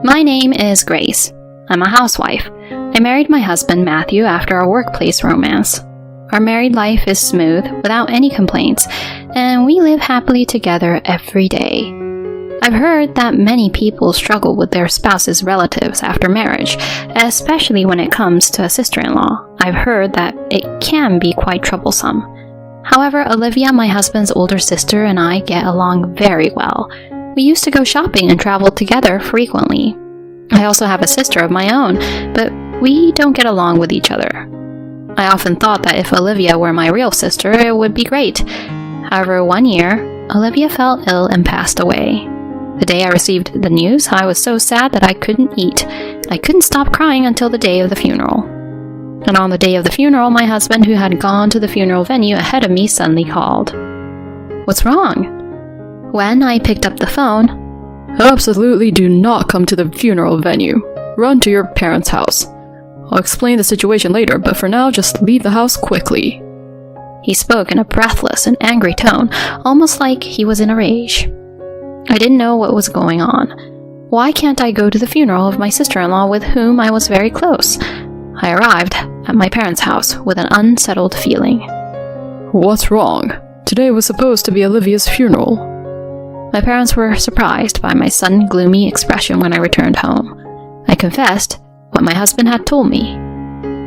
My name is Grace. I'm a housewife. I married my husband Matthew after our workplace romance. Our married life is smooth, without any complaints, and we live happily together every day. I've heard that many people struggle with their spouse's relatives after marriage, especially when it comes to a sister-in-law. I've heard that it can be quite troublesome. However, Olivia, my husband's older sister, and I get along very well. We used to go shopping and travel together frequently. I also have a sister of my own, but we don't get along with each other. I often thought that if Olivia were my real sister, it would be great. However, one year, Olivia fell ill and passed away. The day I received the news, I was so sad that I couldn't eat. I couldn't stop crying until the day of the funeral. And on the day of the funeral, my husband, who had gone to the funeral venue ahead of me, suddenly called. "What's wrong?" When I picked up the phone, "Absolutely do not come to the funeral venue. Run to your parents' house. I'll explain the situation later, but for now, just leave the house quickly." He spoke in a breathless and angry tone, almost like he was in a rage. I didn't know what was going on. Why can't I go to the funeral of my sister-in-law with whom I was very close? I arrived at my parents' house with an unsettled feeling. "What's wrong? Today was supposed to be Olivia's funeral." My parents were surprised by my sudden gloomy expression when I returned home. I confessed what my husband had told me.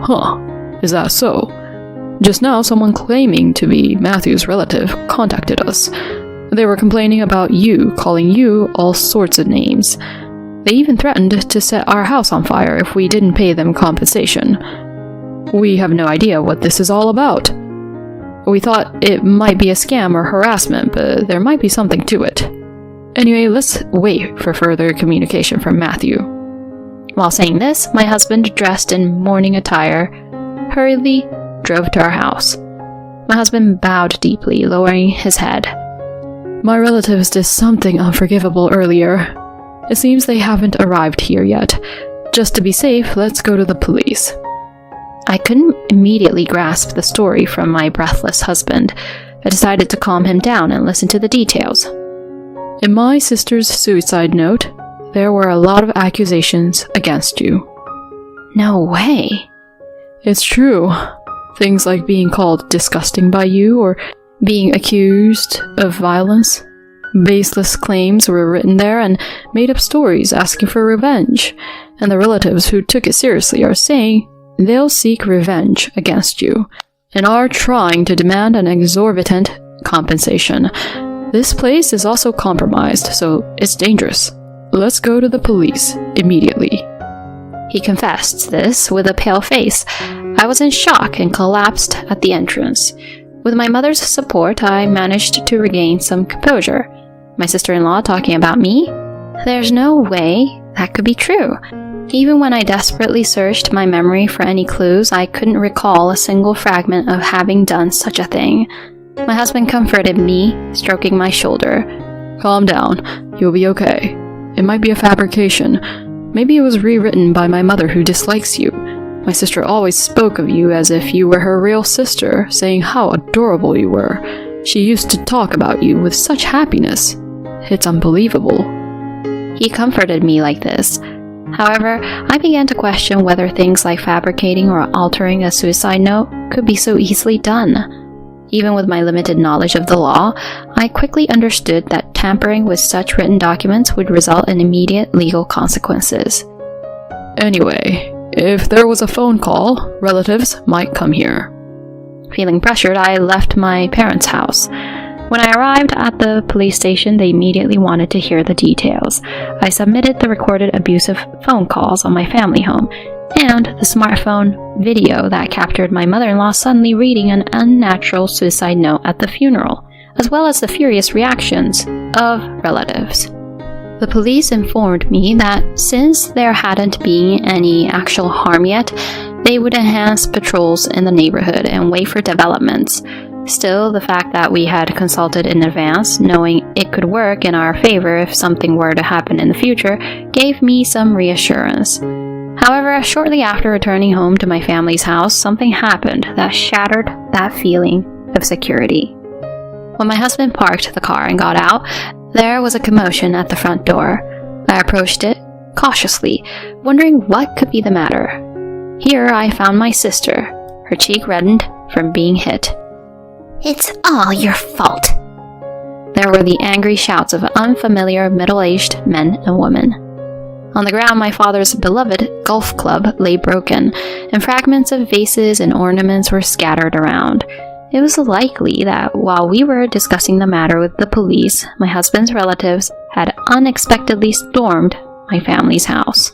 "Huh, is that so? Just now someone claiming to be Matthew's relative contacted us. They were complaining about you, calling you all sorts of names. They even threatened to set our house on fire if we didn't pay them compensation. We have no idea what this is all about. We thought it might be a scam or harassment, but there might be something to it. Anyway, let's wait for further communication from Matthew." While saying this, my husband, dressed in mourning attire, hurriedly drove to our house. My husband bowed deeply, lowering his head. "My relatives did something unforgivable earlier. It seems they haven't arrived here yet. Just to be safe, let's go to the police." I couldn't immediately grasp the story from my breathless husband. I decided to calm him down and listen to the details. "In my sister's suicide note, there were a lot of accusations against you." "No way." "It's true. Things like being called disgusting by you or being accused of violence. Baseless claims were written there and made up stories asking for revenge. And the relatives who took it seriously are saying they'll seek revenge against you and are trying to demand an exorbitant compensation. This place is also compromised, so it's dangerous. Let's go to the police immediately." He confessed this with a pale face. I was in shock and collapsed at the entrance. With my mother's support, I managed to regain some composure. My sister-in-law talking about me? There's no way that could be true. Even when I desperately searched my memory for any clues, I couldn't recall a single fragment of having done such a thing. My husband comforted me, stroking my shoulder. "Calm down. You'll be okay. It might be a fabrication. Maybe it was rewritten by my mother who dislikes you. My sister always spoke of you as if you were her real sister, saying how adorable you were. She used to talk about you with such happiness. It's unbelievable." He comforted me like this. However, I began to question whether things like fabricating or altering a suicide note could be so easily done. Even with my limited knowledge of the law, I quickly understood that tampering with such written documents would result in immediate legal consequences. "Anyway, if there was a phone call, relatives might come here." Feeling pressured, I left my parents' house. When I arrived at the police station, they immediately wanted to hear the details. I submitted the recorded abusive phone calls on my family home, and the smartphone video that captured my mother-in-law suddenly reading an unnatural suicide note at the funeral, as well as the furious reactions of relatives. The police informed me that since there hadn't been any actual harm yet, they would enhance patrols in the neighborhood and wait for developments. Still, the fact that we had consulted in advance, knowing it could work in our favor if something were to happen in the future, gave me some reassurance. However, shortly after returning home to my family's house, something happened that shattered that feeling of security. When my husband parked the car and got out, there was a commotion at the front door. I approached it, cautiously, wondering what could be the matter. Here I found my sister. Her cheek reddened from being hit. "It's all your fault." There were the angry shouts of unfamiliar middle-aged men and women. On the ground, my father's beloved golf club lay broken, and fragments of vases and ornaments were scattered around. It was likely that while we were discussing the matter with the police, my husband's relatives had unexpectedly stormed my family's house.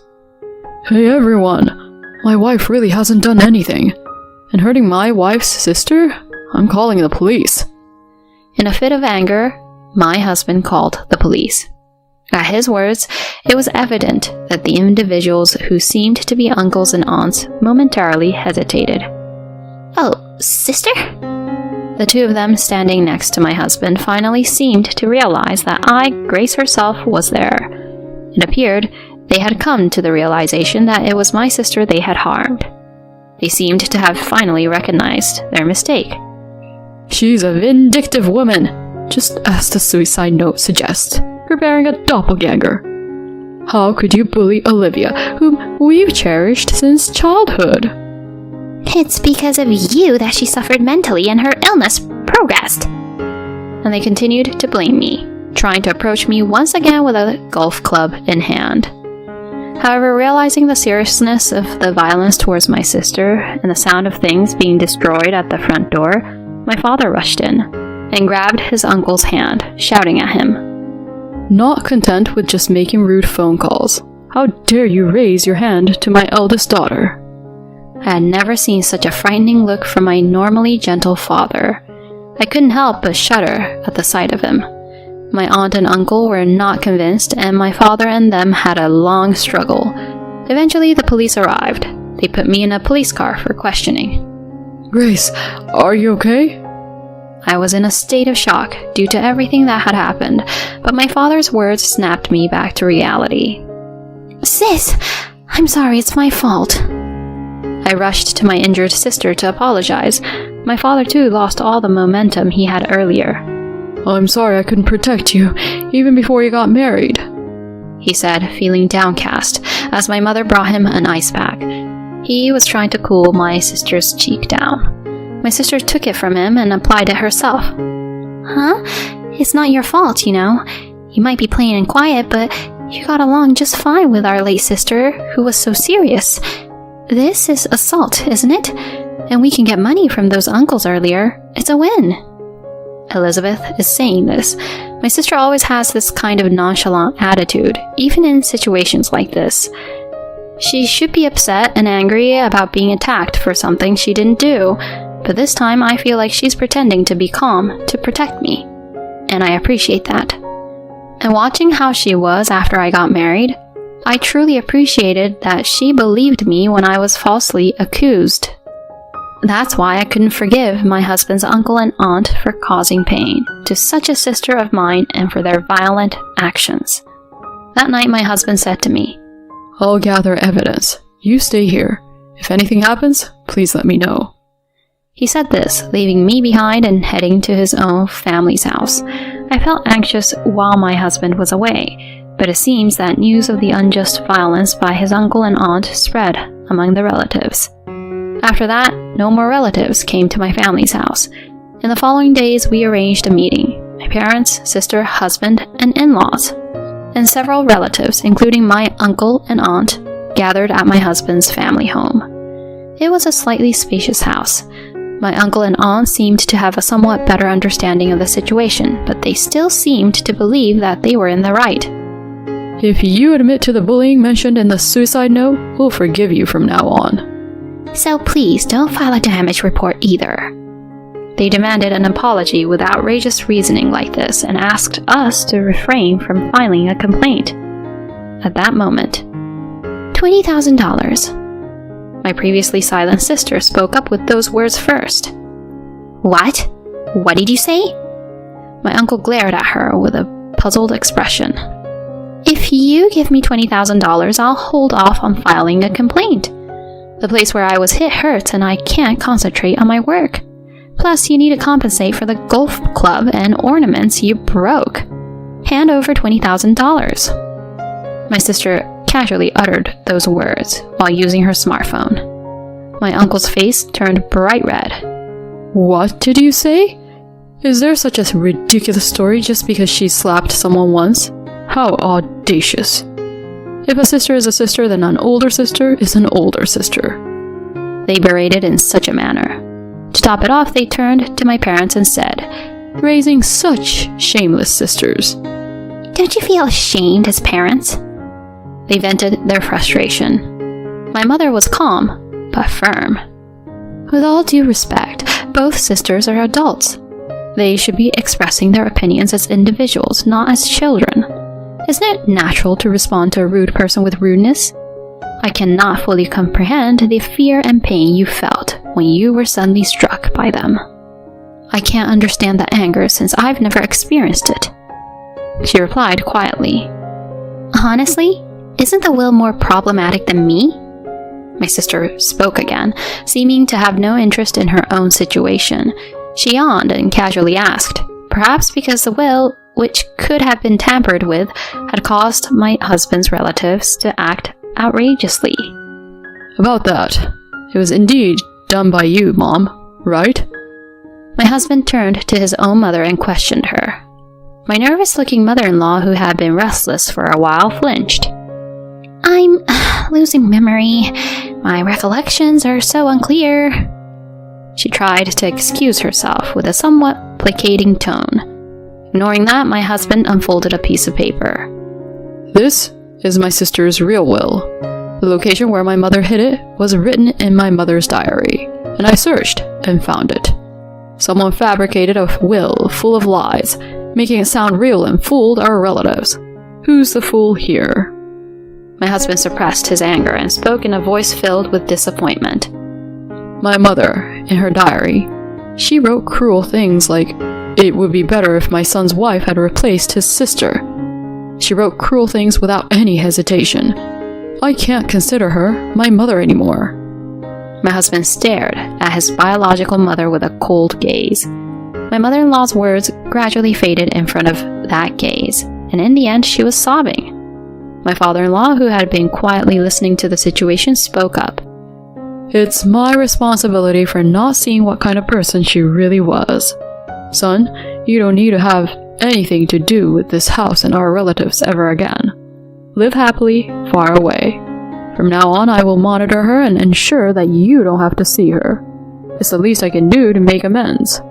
Hey everyone, my wife really hasn't done anything. And hurting my wife's sister? I'm calling the police. In a fit of anger, my husband called the police. At his words, it was evident that the individuals who seemed to be uncles and aunts momentarily hesitated. "Oh, sister?" The two of them standing next to my husband finally seemed to realize that I, Grace herself, was there. It appeared they had come to the realization that it was my sister they had harmed. They seemed to have finally recognized their mistake. She's a vindictive woman, just as the suicide note suggests, preparing a doppelganger. How could you bully Olivia, whom we've cherished since childhood? "It's because of you that she suffered mentally and her illness progressed." And they continued to blame me, trying to approach me once again with a golf club in hand. However, realizing the seriousness of the violence towards my sister and the sound of things being destroyed at the front door, my father rushed in and grabbed his uncle's hand, shouting at him. Not content with just making rude phone calls, how dare you raise your hand to my eldest daughter? I had never seen such a frightening look from my normally gentle father. I couldn't help but shudder at the sight of him. My aunt and uncle were not convinced, and my father and them had a long struggle. Eventually, the police arrived. They put me in a police car for questioning. Grace, are you okay? I was in a state of shock due to everything that had happened, but my father's words snapped me back to reality. "Sis, I'm sorry, it's my fault." I rushed to my injured sister to apologize. My father too lost all the momentum he had earlier. I'm sorry I couldn't protect you, even before you got married, he said, feeling downcast, as my mother brought him an ice pack. He was trying to cool my sister's cheek down. My sister took it from him and applied it herself. "Huh? It's not your fault, you know. You might be plain and quiet, but you got along just fine with our late sister, who was so serious. This is assault, isn't it? And we can get money from those uncles earlier. It's a win." Elizabeth is saying this. My sister always has this kind of nonchalant attitude, even in situations like this. She should be upset and angry about being attacked for something she didn't do, but this time I feel like she's pretending to be calm to protect me, and I appreciate that. And watching how she was after I got married, I truly appreciated that she believed me when I was falsely accused. That's why I couldn't forgive my husband's uncle and aunt for causing pain to such a sister of mine and for their violent actions. That night my husband said to me, I'll gather evidence. You stay here. If anything happens, please let me know. He said this, leaving me behind and heading to his own family's house. I felt anxious while my husband was away, but it seems that news of the unjust violence by his uncle and aunt spread among the relatives. After that, no more relatives came to my family's house. In the following days, we arranged a meeting. My parents, sister, husband, and in-laws, and several relatives, including my uncle and aunt, gathered at my husband's family home. It was a slightly spacious house. My uncle and aunt seemed to have a somewhat better understanding of the situation, but they still seemed to believe that they were in the right. If you admit to the bullying mentioned in the suicide note, we'll forgive you from now on. So please don't file a damage report either. They demanded an apology with outrageous reasoning like this and asked us to refrain from filing a complaint. At that moment, $20,000. My previously silent sister spoke up with those words first. What? What did you say? My uncle glared at her with a puzzled expression. If you give me $20,000, I'll hold off on filing a complaint. The place where I was hit hurts and I can't concentrate on my work. Plus, you need to compensate for the golf club and ornaments you broke. Hand over $20,000. My sister casually uttered those words while using her smartphone. My uncle's face turned bright red. What did you say? Is there such a ridiculous story just because she slapped someone once? How audacious. If a sister is a sister, then an older sister is an older sister. They berated in such a manner. To top it off, they turned to my parents and said, Raising such shameless sisters. Don't you feel ashamed as parents? They vented their frustration. My mother was calm, but firm. With all due respect, both sisters are adults. They should be expressing their opinions as individuals, not as children. Isn't it natural to respond to a rude person with rudeness? I cannot fully comprehend the fear and pain you felt when you were suddenly struck by them. I can't understand the anger since I've never experienced it. She replied quietly. Honestly, isn't the will more problematic than me? My sister spoke again, seeming to have no interest in her own situation. She yawned and casually asked, perhaps because the will, which could have been tampered with, had caused my husband's relatives to act outrageously. About that, it was indeed done by you, Mom, right? My husband turned to his own mother and questioned her. My nervous-looking mother-in-law, who had been restless for a while, flinched. I'm losing memory. My recollections are so unclear. She tried to excuse herself with a somewhat placating tone. Ignoring that, my husband unfolded a piece of paper. This is my sister's real will. The location where my mother hid it was written in my mother's diary, and I searched and found it. Someone fabricated a will full of lies, making it sound real and fooled our relatives. Who's the fool here? My husband suppressed his anger and spoke in a voice filled with disappointment. My mother, in her diary, she wrote cruel things like, it would be better if my son's wife had replaced his sister. She wrote cruel things without any hesitation. I can't consider her my mother anymore. My husband stared at his biological mother with a cold gaze. My mother-in-law's words gradually faded in front of that gaze, and in the end she was sobbing. My father-in-law, who had been quietly listening to the situation, spoke up. It's my responsibility for not seeing what kind of person she really was. Son, you don't need to have anything to do with this house and our relatives ever again. Live happily, far away. From now on, I will monitor her and ensure that you don't have to see her. It's the least I can do to make amends.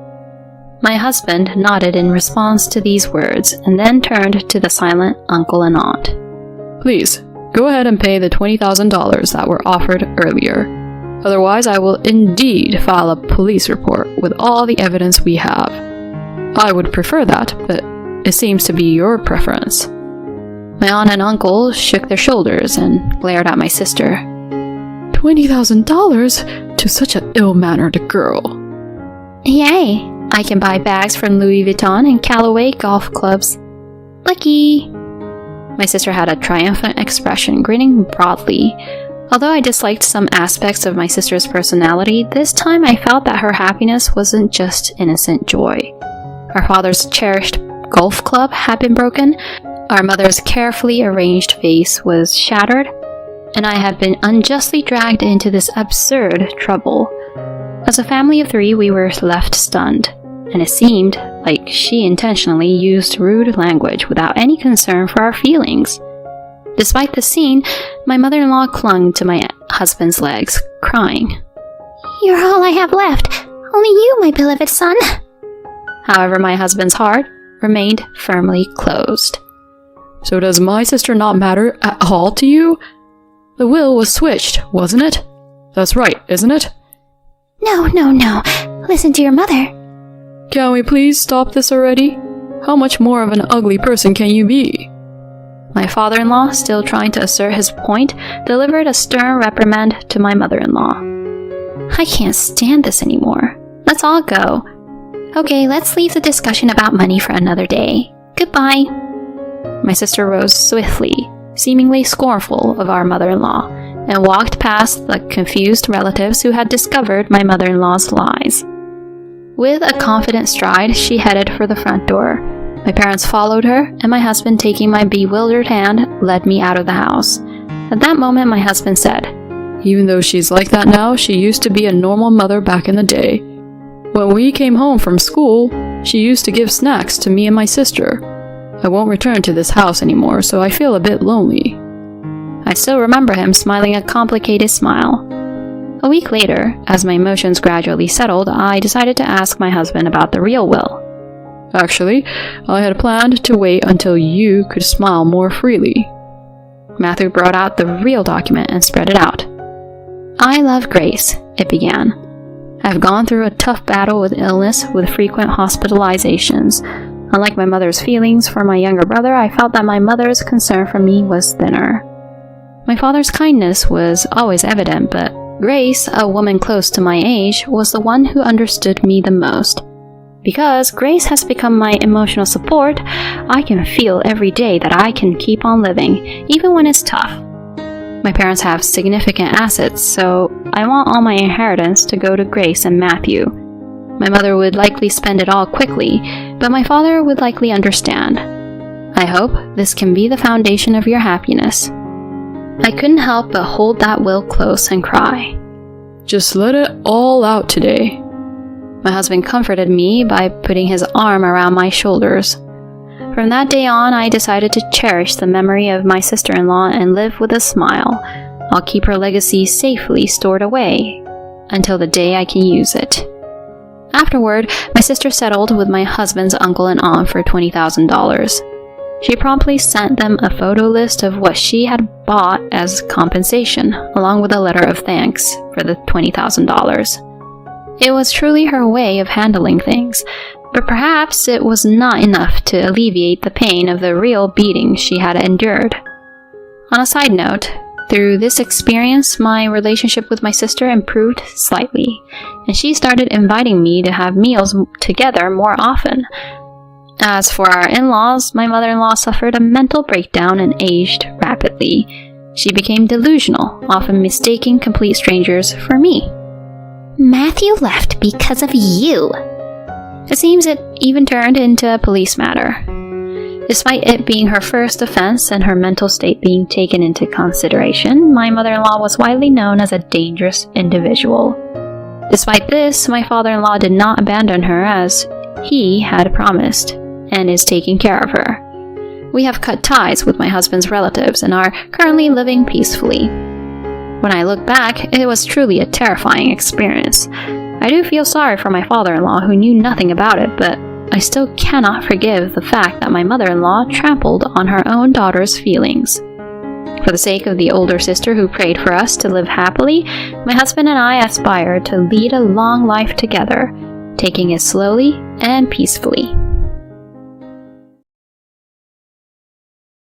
My husband nodded in response to these words and then turned to the silent uncle and aunt. Please, go ahead and pay the $20,000 that were offered earlier. Otherwise, I will indeed file a police report with all the evidence we have. I would prefer that, but it seems to be your preference. My aunt and uncle shook their shoulders and glared at my sister. $20,000 to such an ill-mannered girl. Yay! I can buy bags from Louis Vuitton and Callaway golf clubs. Lucky! My sister had a triumphant expression, grinning broadly. Although I disliked some aspects of my sister's personality, this time I felt that her happiness wasn't just innocent joy. Our father's cherished golf club had been broken, our mother's carefully arranged vase was shattered, and I had been unjustly dragged into this absurd trouble. As a family of three, we were left stunned, and it seemed like she intentionally used rude language without any concern for our feelings. Despite the scene, my mother-in-law clung to my husband's legs, crying. You're all I have left. Only you, my beloved son. However, my husband's heart remained firmly closed. So does my sister not matter at all to you? The will was switched, wasn't it? That's right, isn't it? No. Listen to your mother. Can we please stop this already? How much more of an ugly person can you be? My father-in-law, still trying to assert his point, delivered a stern reprimand to my mother-in-law. I can't stand this anymore. Let's all go. Okay, let's leave the discussion about money for another day. Goodbye. My sister rose swiftly, seemingly scornful of our mother-in-law, and walked past the confused relatives who had discovered my mother-in-law's lies. With a confident stride, she headed for the front door. My parents followed her, and my husband, taking my bewildered hand, led me out of the house. At that moment, my husband said, "Even though she's like that now, she used to be a normal mother back in the day. When we came home from school, she used to give snacks to me and my sister. I won't return to this house anymore, so I feel a bit lonely." I still remember him smiling a complicated smile. A week later, as my emotions gradually settled, I decided to ask my husband about the real will. "Actually, I had planned to wait until you could smile more freely." Matthew brought out the real document and spread it out. "I love Grace," it began. "I've gone through a tough battle with illness with frequent hospitalizations. Unlike my mother's feelings for my younger brother, I felt that my mother's concern for me was thinner. My father's kindness was always evident, but Grace, a woman close to my age, was the one who understood me the most. Because Grace has become my emotional support, I can feel every day that I can keep on living, even when it's tough. My parents have significant assets, so I want all my inheritance to go to Grace and Matthew. My mother would likely spend it all quickly, but my father would likely understand. I hope this can be the foundation of your happiness." I couldn't help but hold that will close and cry. "Just let it all out today." My husband comforted me by putting his arm around my shoulders. From that day on, I decided to cherish the memory of my sister-in-law and live with a smile. I'll keep her legacy safely stored away until the day I can use it. Afterward, my sister settled with my husband's uncle and aunt for $20,000. She promptly sent them a photo list of what she had bought as compensation, along with a letter of thanks for the $20,000. It was truly her way of handling things, but perhaps it was not enough to alleviate the pain of the real beating she had endured. On a side note, through this experience, my relationship with my sister improved slightly, and she started inviting me to have meals together more often. As for our in-laws, my mother-in-law suffered a mental breakdown and aged rapidly. She became delusional, often mistaking complete strangers for me. "Matthew left because of you." It seems it even turned into a police matter. Despite it being her first offense and her mental state being taken into consideration, my mother-in-law was widely known as a dangerous individual. Despite this, my father-in-law did not abandon her as he had promised, and is taking care of her. We have cut ties with my husband's relatives and are currently living peacefully. When I look back, it was truly a terrifying experience. I do feel sorry for my father-in-law who knew nothing about it, but I still cannot forgive the fact that my mother-in-law trampled on her own daughter's feelings. For the sake of the older sister who prayed for us to live happily, my husband and I aspire to lead a long life together, taking it slowly and peacefully.